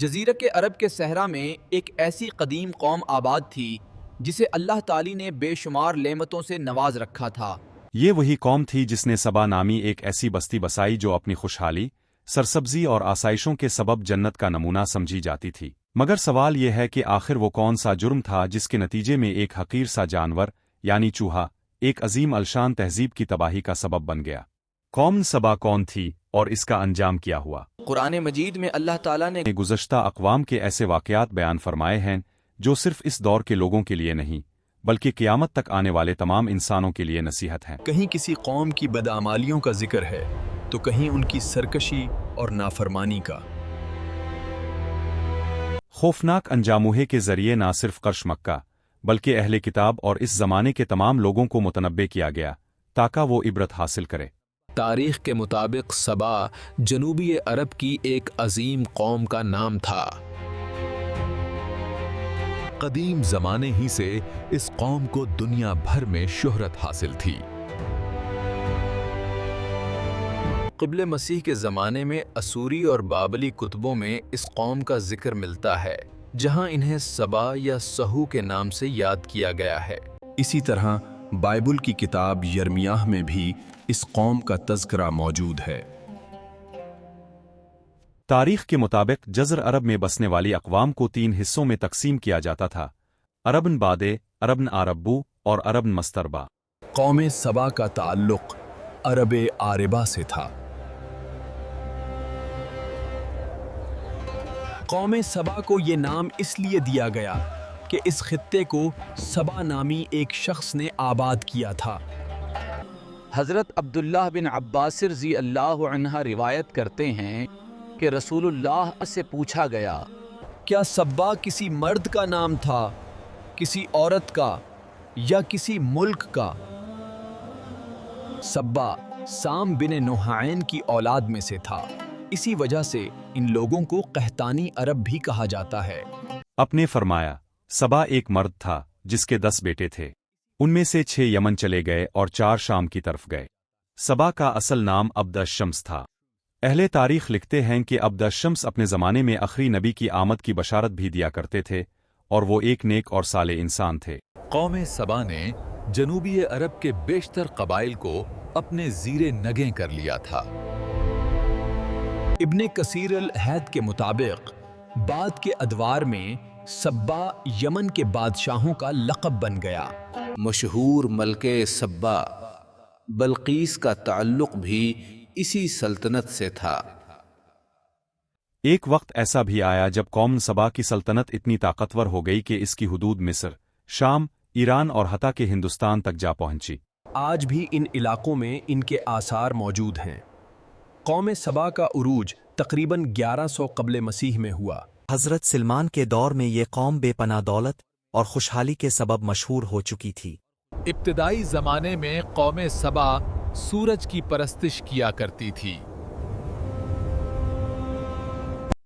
جزیرہ عرب کے صحرا میں ایک ایسی قدیم قوم آباد تھی جسے اللہ تعالی نے بے شمار نعمتوں سے نواز رکھا تھا۔ یہ وہی قوم تھی جس نے سبا نامی ایک ایسی بستی بسائی جو اپنی خوشحالی، سرسبزی اور آسائشوں کے سبب جنت کا نمونہ سمجھی جاتی تھی۔ مگر سوال یہ ہے کہ آخر وہ کون سا جرم تھا جس کے نتیجے میں ایک حقیر سا جانور یعنی چوہا ایک عظیم الشان تہذیب کی تباہی کا سبب بن گیا؟ قوم سبا کون تھی اور اس کا انجام کیا ہوا؟ قرآن مجید میں اللہ تعالیٰ نے گزشتہ اقوام کے ایسے واقعات بیان فرمائے ہیں جو صرف اس دور کے لوگوں کے لیے نہیں بلکہ قیامت تک آنے والے تمام انسانوں کے لیے نصیحت ہیں۔ کہیں کسی قوم کی بدعمالیوں کا ذکر ہے تو کہیں ان کی سرکشی اور نافرمانی کا۔ خوفناک انجاموہے کے ذریعے نہ صرف قرش مکہ بلکہ اہل کتاب اور اس زمانے کے تمام لوگوں کو متنبع کیا گیا تاکہ وہ عبرت حاصل کرے۔ تاریخ کے مطابق سبا جنوبی عرب کی ایک عظیم قوم کا نام تھا۔ قدیم زمانے ہی سے اس قوم کو دنیا بھر میں شہرت حاصل تھی۔ قبل مسیح کے زمانے میں اسوری اور بابلی کتبوں میں اس قوم کا ذکر ملتا ہے، جہاں انہیں سبا یا سہو کے نام سے یاد کیا گیا ہے۔ اسی طرح بائبل کی کتاب یرمیاہ میں بھی اس قوم کا تذکرہ موجود ہے۔ تاریخ کے مطابق جزر عرب میں بسنے والی اقوام کو 3 حصوں میں تقسیم کیا جاتا تھا: عربن بادے، عربن عربو اور عربن مستربہ۔ قوم سبا کا تعلق عرب عاربہ سے تھا۔ قوم سبا کو یہ نام اس لیے دیا گیا کہ اس خطے کو سبا نامی ایک شخص نے آباد کیا تھا۔ حضرت عبداللہ بن عباس رضی اللہ عنہ روایت کرتے ہیں کہ رسول اللہ سے پوچھا گیا، کیا سبا کسی مرد کا نام تھا، کسی عورت کا یا کسی ملک کا؟ سبا سام بن نوحائن کی اولاد میں سے تھا، اسی وجہ سے ان لوگوں کو قحطانی عرب بھی کہا جاتا ہے۔ اپنے فرمایا، سبا ایک مرد تھا جس کے 10 بیٹے تھے، ان میں سے 6 یمن چلے گئے اور 4 شام کی طرف گئے۔ سبا کا اصل نام عبد الشمس تھا۔ اہل تاریخ لکھتے ہیں کہ عبد الشمس اپنے زمانے میں آخری نبی کی آمد کی بشارت بھی دیا کرتے تھے اور وہ ایک نیک اور صالح انسان تھے۔ قوم سبا نے جنوبی عرب کے بیشتر قبائل کو اپنے زیر نگیں کر لیا تھا۔ ابن کثیر العہد کے مطابق بعد کے ادوار میں سبا یمن کے بادشاہوں کا لقب بن گیا۔ مشہور ملکہ سبا بلقیس کا تعلق بھی اسی سلطنت سے تھا۔ ایک وقت ایسا بھی آیا جب قوم سبا کی سلطنت اتنی طاقتور ہو گئی کہ اس کی حدود مصر، شام، ایران اور حتیٰ کہ ہندوستان تک جا پہنچی۔ آج بھی ان علاقوں میں ان کے آثار موجود ہیں۔ قوم سبا کا عروج تقریباً 1100 قبل مسیح میں ہوا۔ حضرت سلمان کے دور میں یہ قوم بے پناہ دولت اور خوشحالی کے سبب مشہور ہو چکی تھی۔ ابتدائی زمانے میں قوم سبا سورج کی پرستش کیا کرتی تھی۔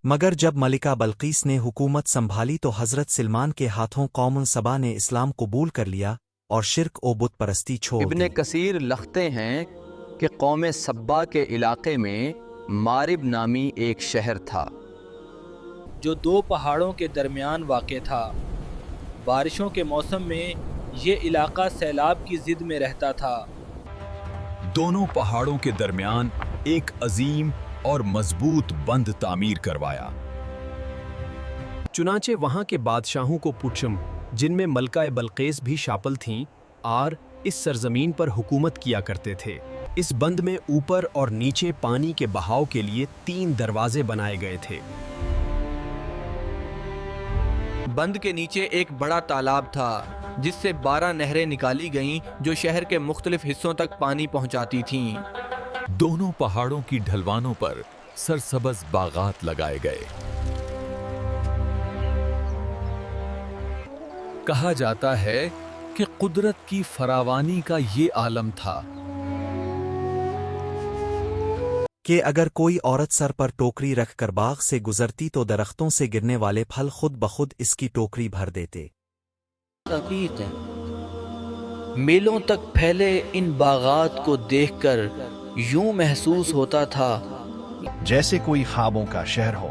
مگر جب ملکہ بلقیس نے حکومت سنبھالی تو حضرت سلمان کے ہاتھوں قوم سبا نے اسلام قبول کر لیا اور شرک و بت پرستی چھوڑ دی۔ ابن کثیر لکھتے ہیں کہ قوم سبا کے علاقے میں مارب نامی ایک شہر تھا جو 2 پہاڑوں کے درمیان واقع تھا۔ بارشوں کے موسم میں یہ علاقہ سیلاب کی زد میں رہتا تھا۔ دونوں پہاڑوں کے درمیان ایک عظیم اور مضبوط بند تعمیر کروایا۔ چنانچہ وہاں کے بادشاہوں کو پچم، جن میں ملکہ بلقیس بھی شامل تھیں، اس سرزمین پر حکومت کیا کرتے تھے۔ اس بند میں اوپر اور نیچے پانی کے بہاؤ کے لیے 3 دروازے بنائے گئے تھے۔ بند کے نیچے ایک بڑا تالاب تھا جس سے 12 نہریں نکالی گئیں جو شہر کے مختلف حصوں تک پانی پہنچاتی تھیں۔ دونوں پہاڑوں کی ڈھلوانوں پر سرسبز باغات لگائے گئے۔ کہا جاتا ہے کہ قدرت کی فراوانی کا یہ عالم تھا کہ اگر کوئی عورت سر پر ٹوکری رکھ کر باغ سے گزرتی تو درختوں سے گرنے والے پھل خود بخود اس کی ٹوکری بھر دیتے۔ میلوں تک پھیلے ان باغات کو دیکھ کر یوں محسوس ہوتا تھا جیسے کوئی خوابوں کا شہر ہو،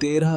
13